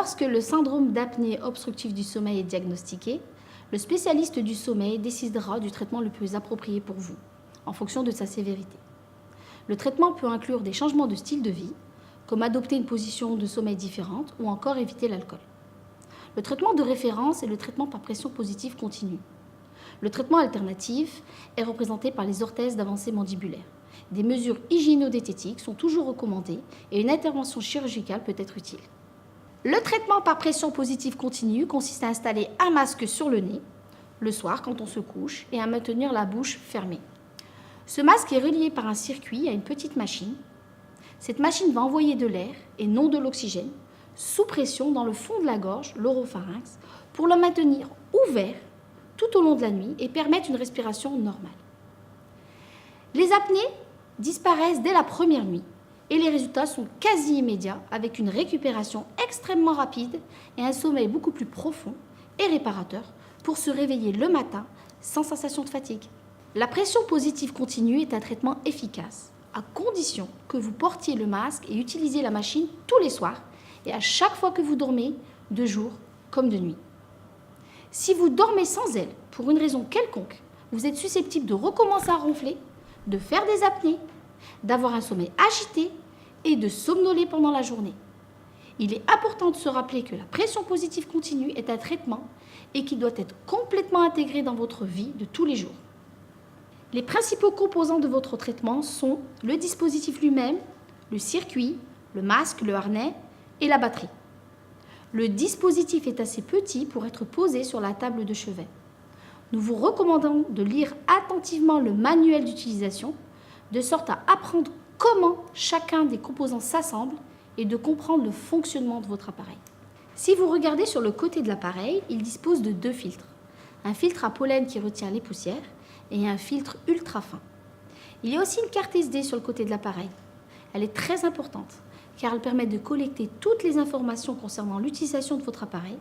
Lorsque le syndrome d'apnée obstructive du sommeil est diagnostiqué, le spécialiste du sommeil décidera du traitement le plus approprié pour vous, en fonction de sa sévérité. Le traitement peut inclure des changements de style de vie, comme adopter une position de sommeil différente ou encore éviter l'alcool. Le traitement de référence est le traitement par pression positive continue. Le traitement alternatif est représenté par les orthèses d'avancée mandibulaire. Des mesures hygiéno-diététiques sont toujours recommandées et une intervention chirurgicale peut être utile. Le traitement par pression positive continue consiste à installer un masque sur le nez, le soir quand on se couche, et à maintenir la bouche fermée. Ce masque est relié par un circuit à une petite machine. Cette machine va envoyer de l'air, et non de l'oxygène, sous pression dans le fond de la gorge, l'oropharynx, pour le maintenir ouvert tout au long de la nuit et permettre une respiration normale. Les apnées disparaissent dès la première nuit et les résultats sont quasi immédiats avec une récupération extrêmement rapide et un sommeil beaucoup plus profond et réparateur pour se réveiller le matin sans sensation de fatigue. La pression positive continue est un traitement efficace à condition que vous portiez le masque et utilisiez la machine tous les soirs et à chaque fois que vous dormez, de jour comme de nuit. Si vous dormez sans elle, pour une raison quelconque, vous êtes susceptible de recommencer à ronfler, de faire des apnées, d'avoir un sommeil agité et de somnoler pendant la journée. Il est important de se rappeler que la pression positive continue est un traitement et qu'il doit être complètement intégré dans votre vie de tous les jours. Les principaux composants de votre traitement sont le dispositif lui-même, le circuit, le masque, le harnais et la batterie. Le dispositif est assez petit pour être posé sur la table de chevet. Nous vous recommandons de lire attentivement le manuel d'utilisation, de sorte à apprendre comment chacun des composants s'assemble et de comprendre le fonctionnement de votre appareil. Si vous regardez sur le côté de l'appareil, il dispose de 2 filtres. Un filtre à pollen qui retient les poussières et un filtre ultra fin. Il y a aussi une carte SD sur le côté de l'appareil. Elle est très importante car elle permet de collecter toutes les informations concernant l'utilisation de votre appareil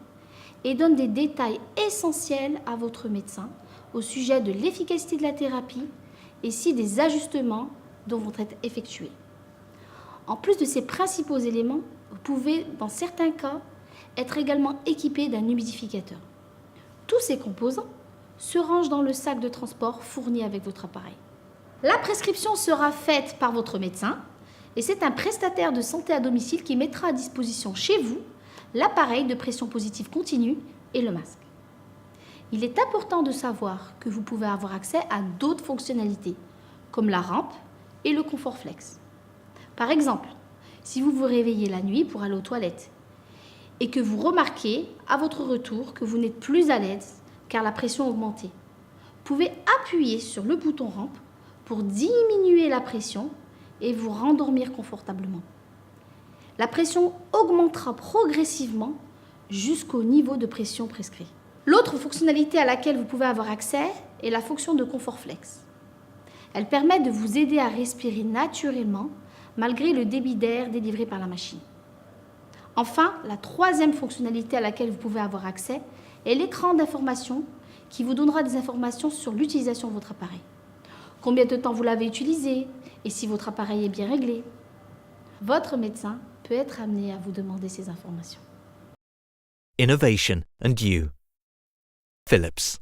et donne des détails essentiels à votre médecin au sujet de l'efficacité de la thérapie et si des ajustements vont être effectués. En plus de ces principaux éléments, vous pouvez, dans certains cas, être également équipé d'un humidificateur. Tous ces composants se rangent dans le sac de transport fourni avec votre appareil. La prescription sera faite par votre médecin et c'est un prestataire de santé à domicile qui mettra à disposition chez vous l'appareil de pression positive continue et le masque. Il est important de savoir que vous pouvez avoir accès à d'autres fonctionnalités, comme la rampe et le confort flex. Par exemple, si vous vous réveillez la nuit pour aller aux toilettes et que vous remarquez à votre retour que vous n'êtes plus à l'aise car la pression a augmenté, vous pouvez appuyer sur le bouton rampe pour diminuer la pression et vous rendormir confortablement. La pression augmentera progressivement jusqu'au niveau de pression prescrit. L'autre fonctionnalité à laquelle vous pouvez avoir accès est la fonction de confort flex. Elle permet de vous aider à respirer naturellement malgré le débit d'air délivré par la machine. Enfin, la troisième fonctionnalité à laquelle vous pouvez avoir accès est l'écran d'information qui vous donnera des informations sur l'utilisation de votre appareil. Combien de temps vous l'avez utilisé et si votre appareil est bien réglé. Votre médecin peut être amené à vous demander ces informations. Innovation and you. Philips.